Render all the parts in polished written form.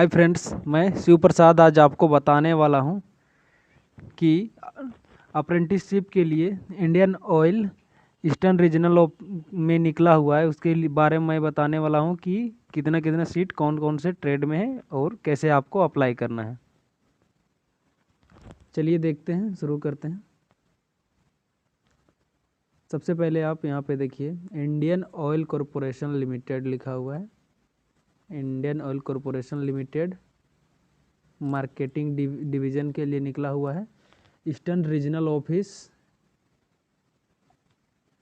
Hi friends, मैं शिव प्रसाद आज आपको बताने वाला हूं कि अप्रेंटिसशिप के लिए इंडियन ऑयल ईस्टर्न रीजनल में निकला हुआ है। उसके बारे में मैं बताने वाला हूं कि कितना कितना सीट कौन कौन से ट्रेड में है और कैसे आपको अप्लाई करना है। चलिए देखते हैं, शुरू करते हैं। सबसे पहले आप यहाँ पे देखिए, इंडियन ऑयल कॉरपोरेशन लिमिटेड लिखा हुआ है। Indian oil corporation limited marketing division के लिए निकला हुआ है। Eastern regional office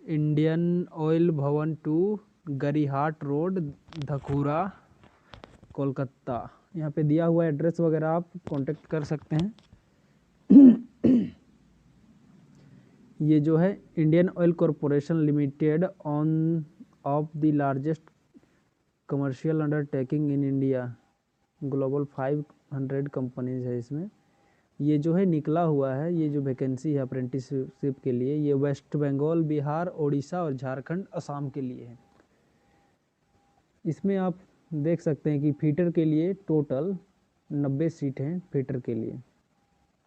Indian oil भवन 2 गरिहाट रोड, धखूरा, कोलकाता। यहाँ पे दिया हुआ एड्रेस वगैरह आप कांटेक्ट कर सकते हैं। ये जो है Indian oil corporation limited on off the largest commercial undertaking in India, global 500 companies है इसमें। ये जो है निकला हुआ है, ये जो वैकेंसी है अप्रेंटिसशिप के लिए, ये वेस्ट बंगाल, बिहार, उड़ीसा और झारखंड, असम के लिए है। इसमें आप देख सकते हैं कि फीटर के लिए टोटल 90 सीट हैं फीटर के लिए,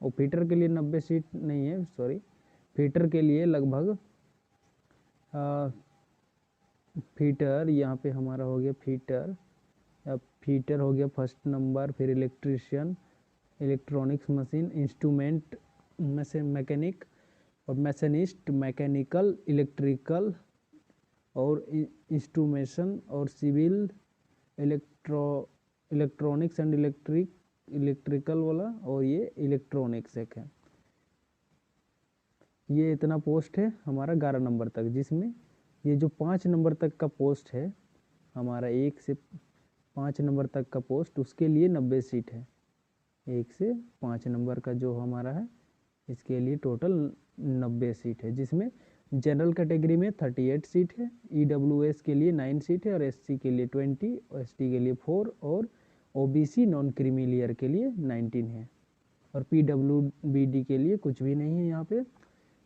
और फीटर के लिए 90 सीट नहीं है, सॉरी, फीटर के लिए लगभग फीटर यहाँ पे हमारा हो गया फीटर, अब फीटर हो गया फर्स्ट नंबर, फिर electrician, electronics machine, instrument mechanic और मैशनिस्ट, मैकेनिकल, इलेक्ट्रिकल और इंस्ट्रूमेशन और सिविल, इलेक्ट्रॉनिक्स एंड इलेक्ट्रिकल वाला, और ये इलेक्ट्रॉनिक्स एक है। ये इतना पोस्ट है हमारा 11 नंबर तक, जिसमें ये जो 5 नंबर तक का पोस्ट है हमारा, 1 से 5 नंबर तक का पोस्ट, उसके लिए 90 सीट है। 1 से 5 नंबर का जो हमारा है, इसके लिए टोटल 90 सीट है, जिसमें जनरल कैटेगरी में 38 सीट है, EWS के लिए 9 सीट है और SC के लिए 20, ST के लिए 4 और OBC नॉन क्रीमी लेयर के लिए 19 है, और PWBD के लिए कुछ भी नहीं है यहाँ पे।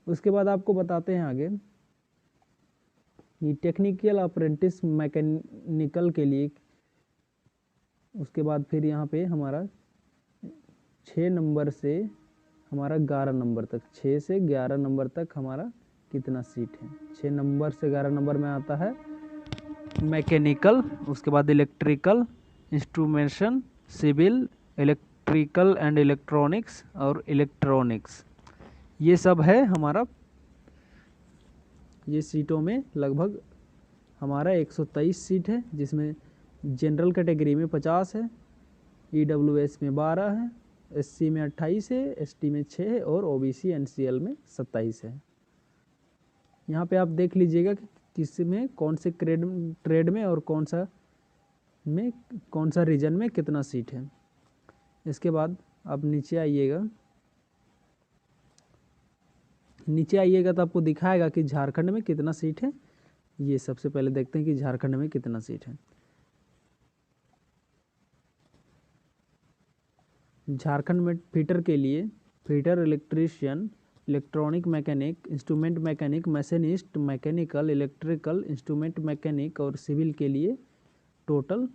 उसके बाद आपको बताते हैं आगे ये टेक्निकल अप्रेंटिस मैकेनिकल के लिए। उसके बाद फिर यहाँ पे हमारा 6 नंबर से हमारा 11 नंबर तक, 6 से 11 नंबर तक हमारा कितना सीट है। 6 नंबर से 11 नंबर में आता है मैकेनिकल, उसके बाद electrical, instrumentation, civil, electrical and electronics और इलेक्ट्रॉनिक्स। ये सब है हमारा। ये सीटों में लगभग हमारा 123 सीट है, जिसमें जनरल कैटेगरी में 50 है, EWS में 12 है, SC में 28 है, ST में 6 है और OBC NCL में 27 है। यहाँ पे आप देख लीजिएगा कि किस में कौन से ट्रेड में और कौन सा रीजन में कितना सीट है। इसके बाद आप नीचे आइएगा तो आपको दिखाएगा कि झारखंड में कितना सीट है। ये सबसे पहले देखते हैं कि झारखंड में कितना सीट है। झारखंड में फीटर के लिए fitter, electrician, electronic mechanic, instrument mechanic, machinist, mechanical, electrical, instrument mechanic और सिविल के लिए टोटल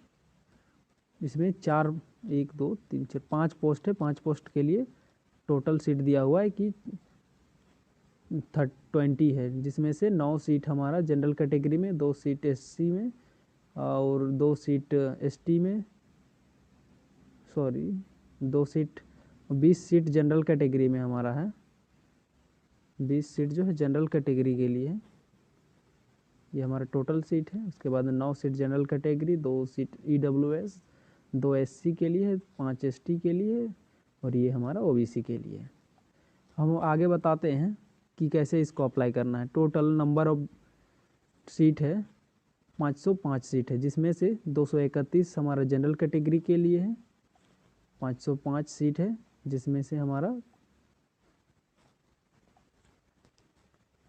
इसमें 5 पोस्ट है। 5 पोस्ट के लिए टोटल सीट दिया हुआ है कि 20 है, जिसमें से 9 सीट हमारा जनरल कैटेगरी में, 2 सीट SC में और 2 सीट ST में, sorry 2 seat, 20 seat general category में हमारा है। 20 सीट जो है जनरल कैटेगरी के लिए है, ये हमारा टोटल सीट है। उसके बाद 9 seat general category, 2 seat EWS, 2 SC के लिए है, 5 ST के लिए और ये हमारा OBC के लिए। हम आगे बताते हैं कि कैसे इसको अप्लाई करना है। टोटल नंबर ऑफ सीट है 505 सीट है, जिसमें से 231 हमारा जनरल कैटेगरी के लिए है, 505 सीट है, जिसमें से हमारा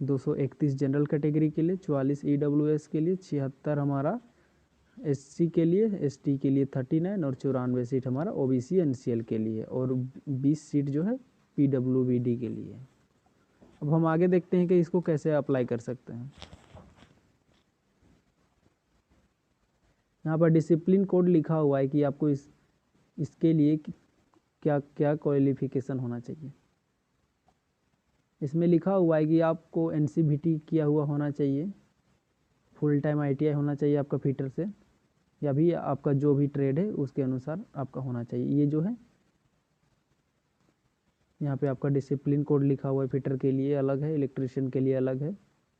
231 जनरल कैटेगरी के लिए, 44 EWS के लिए, 76 हमारा SC के लिए, ST के लिए 39 और 94 सीट हमारा OBC NCL के लिए, और 20 सीट जो है PWBD के लिए। अब हम आगे देखते हैं कि इसको कैसे अप्लाई कर सकते हैं। यहाँ पर डिसिप्लिन कोड लिखा हुआ है कि आपको इस इसके लिए क्या क्या क्वालिफिकेशन होना चाहिए। इसमें लिखा हुआ है कि आपको NCVT किया हुआ होना चाहिए, फुल टाइम ITI होना चाहिए आपका फिटर से, या भी आपका जो भी ट्रेड है उसके अनुसार आपका होना चाहिए। ये जो है यहाँ पे आपका डिसिप्लिन कोड लिखा हुआ है, फिटर के लिए अलग है, इलेक्ट्रिशियन के लिए अलग है,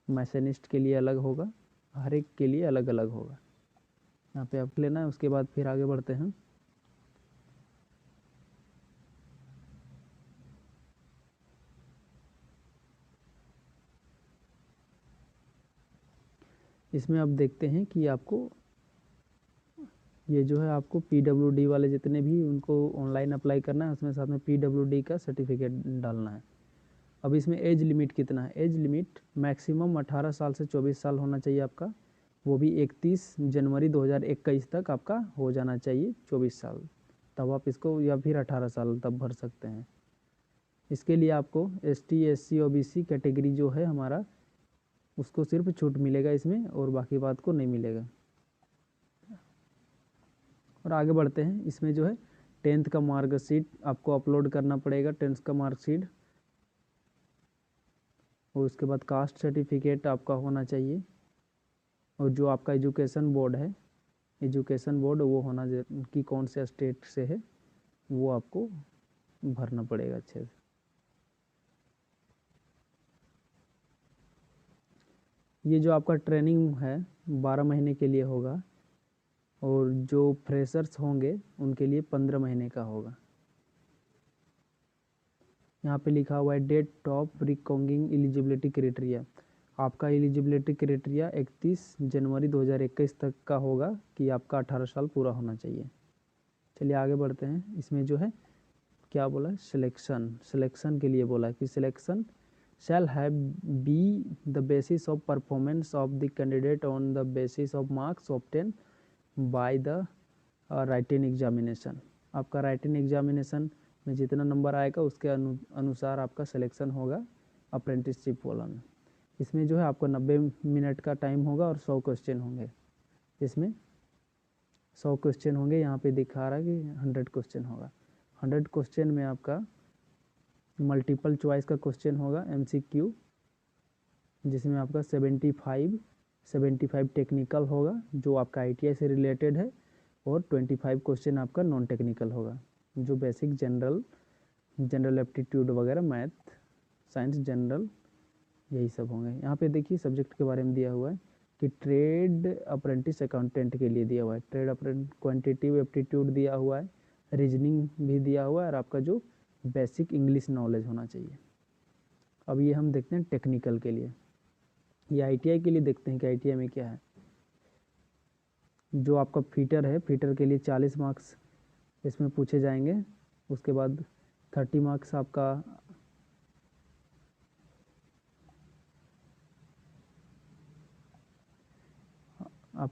मैशनिस्ट के लिए अलग होगा, हर एक के लिए अलग अलग होगा। यहाँ पे आप लेना है। उसके बाद फिर आगे बढ़ते हैं। इसमें आप देखते हैं कि आपको ये जो है आपको PWD वाले जितने भी उनको ऑनलाइन अप्लाई करना है, उसमें साथ में PWD का सर्टिफिकेट डालना है। अब इसमें एज लिमिट कितना है। एज लिमिट मैक्सिमम 18 साल से 24 साल होना चाहिए आपका, वो भी 31 जनवरी 2021 तक आपका हो जाना चाहिए 24 साल, तब आप इसको, या फिर 18 साल तब भर सकते हैं। इसके लिए आपको ST SC OBC कैटेगरी जो है हमारा, उसको सिर्फ छूट मिलेगा इसमें, और बाकी बात को नहीं मिलेगा। और आगे बढ़ते हैं। इसमें जो है 10th का मार्कशीट आपको अपलोड करना पड़ेगा, 10th का मार्कशीट, और उसके बाद कास्ट सर्टिफिकेट आपका होना चाहिए, और जो आपका एजुकेशन बोर्ड है, एजुकेशन बोर्ड वो होना कि कौन से स्टेट से है, वो आपको भरना पड़ेगा अच्छे से। ये जो आपका ट्रेनिंग है 12 महीने के लिए होगा, और जो फ्रेशर्स होंगे उनके लिए 15 महीने का होगा। यहाँ पे लिखा हुआ है डेट ऑफ रिकॉगिंग एलिजिबिलिटी क्राइटेरिया। आपका एलिजिबिलिटी क्राइटेरिया 31 जनवरी 2021 तक का होगा कि आपका 18 साल पूरा होना चाहिए। चलिए आगे बढ़ते हैं। इसमें जो है क्या बोला है, सिलेक्शन के लिए बोला है कि selection shall have be the basis of performance of the candidate on the basis of marks obtained by the written examination। आपका written examination में जितना नंबर आएगा उसके अनुसार आपका सिलेक्शन होगा अप्रेंटिसशिप वाला में। इसमें जो है आपको 90 मिनट का टाइम होगा और 100 क्वेश्चन होंगे। इसमें 100 क्वेश्चन होंगे, यहाँ पे दिखा रहा है कि 100 क्वेश्चन होगा। 100 क्वेश्चन में आपका मल्टीपल चॉइस का क्वेश्चन होगा MCQ, जिसमें आपका 75 टेक्निकल होगा जो आपका ITI से रिलेटेड है, और 25 क्वेश्चन आपका नॉन टेक्निकल होगा, जो बेसिक जनरल एप्टीट्यूड वगैरह, मैथ, साइंस, जनरल, यही सब होंगे। यहाँ पे देखिए सब्जेक्ट के बारे में दिया हुआ है कि ट्रेड अप्रेंटिस अकाउंटेंट के लिए दिया हुआ है, ट्रेड अप्रेंटिस क्वांटिटेटिव एप्टीट्यूड दिया हुआ है, रीजनिंग भी दिया हुआ है, और आपका जो बेसिक इंग्लिश नॉलेज होना चाहिए। अब ये हम देखते हैं टेक्निकल के लिए, ये ITI के लिए देखते हैं कि ITI में क्या है। जो आपका फीटर है, फीटर के लिए 40 मार्क्स इसमें पूछे जाएंगे। उसके बाद 30 मार्क्स आपका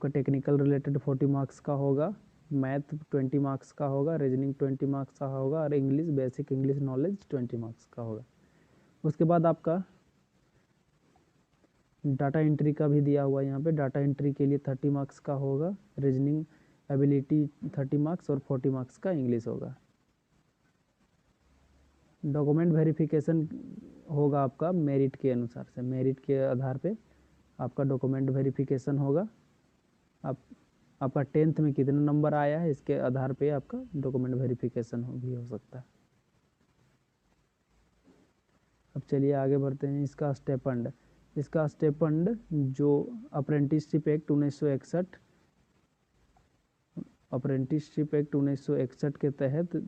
टेक्निकल रिलेटेड 40 मार्क्स का होगा, मैथ 20 मार्क्स का होगा, रीजनिंग 20 मार्क्स का होगा, और English, basic English knowledge 20 marks का होगा। उसके बाद आपका डाटा एंट्री का भी दिया हुआ है यहाँ पे। डाटा एंट्री के लिए 30 मार्क्स का होगा, रीजनिंग एबिलिटी 30 मार्क्स, और 40 मार्क्स का इंग्लिश होगा। डॉक्यूमेंट वेरिफिकेशन होगा आपका मेरिट के अनुसार से, मेरिट के आधार पे आपका डॉक्यूमेंट वेरिफिकेशन होगा। आपका 10th में कितना नंबर आया है इसके आधार पे आपका डॉक्यूमेंट वेरिफिकेशन भी हो सकता है। अब चलिए आगे बढ़ते हैं। इसका स्टेपंड जो अप्रेंटिसशिप एक्ट 1961, अप्रेंटिसशिप एक्ट 1961 के तहत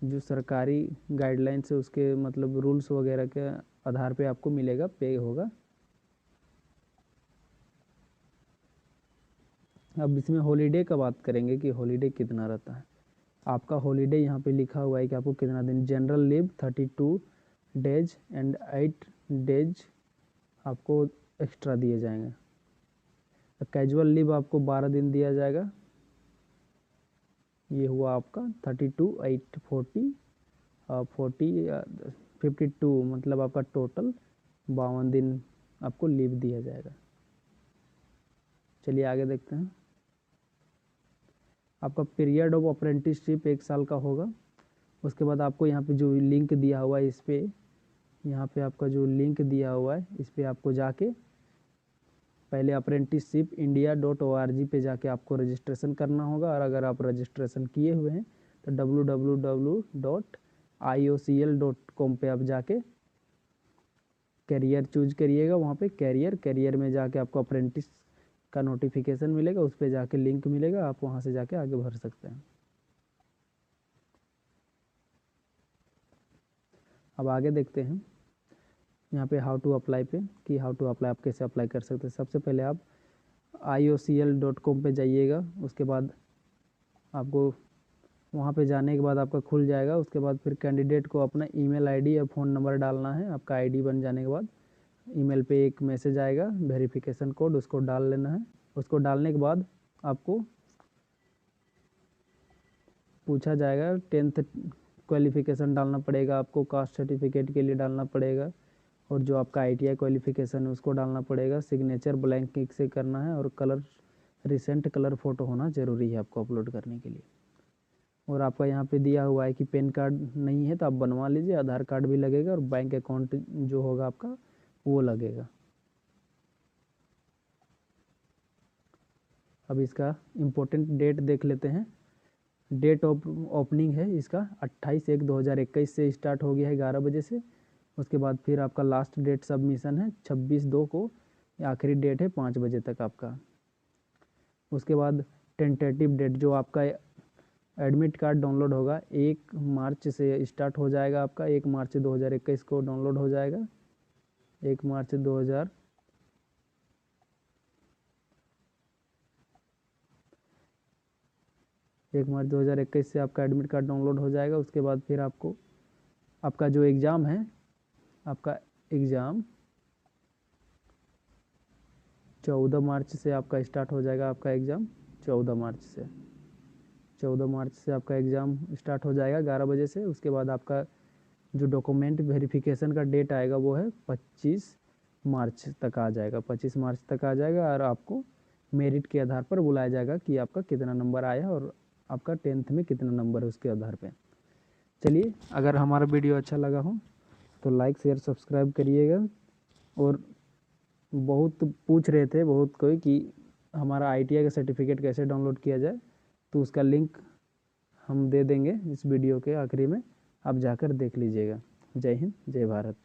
जो सरकारी गाइडलाइंस है उसके मतलब रूल्स वगैरह के आधार पे आपको मिलेगा, पे होगा। अब इसमें हॉलीडे का बात करेंगे कि हॉलीडे कितना रहता है। आपका हॉलीडे यहाँ पे लिखा हुआ है कि आपको कितना दिन। General leave 32 days and 8 days आपको एक्स्ट्रा दिए जाएंगे। कैजुअल लीव आपको 12 दिन दिया जाएगा। ये हुआ आपका 32 8 40 52, मतलब आपका टोटल 52 दिन आपको लीव दिया जाएगा। चलिए आगे देखते हैं। आपका पीरियड ऑफ अप्रेंटिसशिप 1 साल का होगा। उसके बाद आपको यहाँ पे जो लिंक दिया हुआ है इस पर, यहाँ पे आपका जो लिंक दिया हुआ है इस पर आपको जाके पहले apprenticeshipindia.org पे जाके आपको रजिस्ट्रेशन करना होगा। और अगर आप रजिस्ट्रेशन किए हुए हैं तो www.iocl.com पे आप जाके कैरियर चूज करिएगा। वहाँ पे कैरियर में जाके आपको अप्रेंटिस का नोटिफिकेशन मिलेगा, उस पर जाके लिंक मिलेगा, आप वहाँ से जाके आगे भर सकते हैं। अब आगे देखते हैं यहाँ पे हाउ टू अप्लाई पे, कि हाउ टू अप्लाई आप कैसे अप्लाई कर सकते हैं। सबसे पहले आप iocl.com पे जाइएगा। उसके बाद आपको वहाँ पे जाने के बाद आपका खुल जाएगा। उसके बाद फिर कैंडिडेट को अपना ईमेल आईडी या फ़ोन नंबर डालना है। आपका आईडी बन जाने के बाद ईमेल पे एक मैसेज आएगा वेरिफिकेशन कोड, उसको डाल लेना है। उसको डालने के बाद आपको पूछा जाएगा 10th क्वालिफिकेशन डालना पड़ेगा, आपको कास्ट सर्टिफिकेट के लिए डालना पड़ेगा, और जो आपका ITI क्वालिफिकेशन है उसको डालना पड़ेगा। सिग्नेचर ब्लैंक इंक से करना है, और कलर रिसेंट कलर फ़ोटो होना ज़रूरी है आपको अपलोड करने के लिए। और आपका यहाँ पे दिया हुआ है कि पैन कार्ड नहीं है तो आप बनवा लीजिए, आधार कार्ड भी लगेगा, और बैंक अकाउंट जो होगा आपका वो लगेगा। अब इसका इम्पोर्टेंट डेट देख लेते हैं। डेट ऑफ ओपनिंग है इसका 28/1/2021 से स्टार्ट हो गया है 11 बजे से। उसके बाद फिर आपका लास्ट डेट सबमिशन है 26/2 को, आखिरी डेट है 5 बजे तक आपका। उसके बाद टेंटेटिव डेट जो आपका एडमिट कार्ड डाउनलोड होगा 1 मार्च से स्टार्ट हो जाएगा आपका, 1 मार्च 2021 को डाउनलोड हो जाएगा। 1 मार्च 2021 से आपका एडमिट कार्ड डाउनलोड हो जाएगा। उसके बाद फिर आपको आपका जो एग्ज़ाम है, आपका एग्ज़ाम 14 मार्च से आपका स्टार्ट हो जाएगा। आपका एग्ज़ाम 14 मार्च से आपका एग्ज़ाम स्टार्ट हो जाएगा 11 बजे से। उसके बाद आपका जो डॉक्यूमेंट वेरिफिकेशन का डेट आएगा वो है 25 मार्च तक आ जाएगा। 25 मार्च तक आ जाएगा, और आपको मेरिट के आधार पर बुलाया जाएगा कि आपका कितना नंबर आया और आपका 10th में कितना नंबर है उसके आधार पे। चलिए, अगर हमारा वीडियो अच्छा लगा हो तो लाइक शेयर सब्सक्राइब करिएगा। और बहुत पूछ रहे थे बहुत कोई कि हमारा ITI का सर्टिफिकेट कैसे डाउनलोड किया जाए, तो उसका लिंक हम दे देंगे इस वीडियो के आखिरी में, आप जाकर देख लीजिएगा। जय हिंद, जय भारत।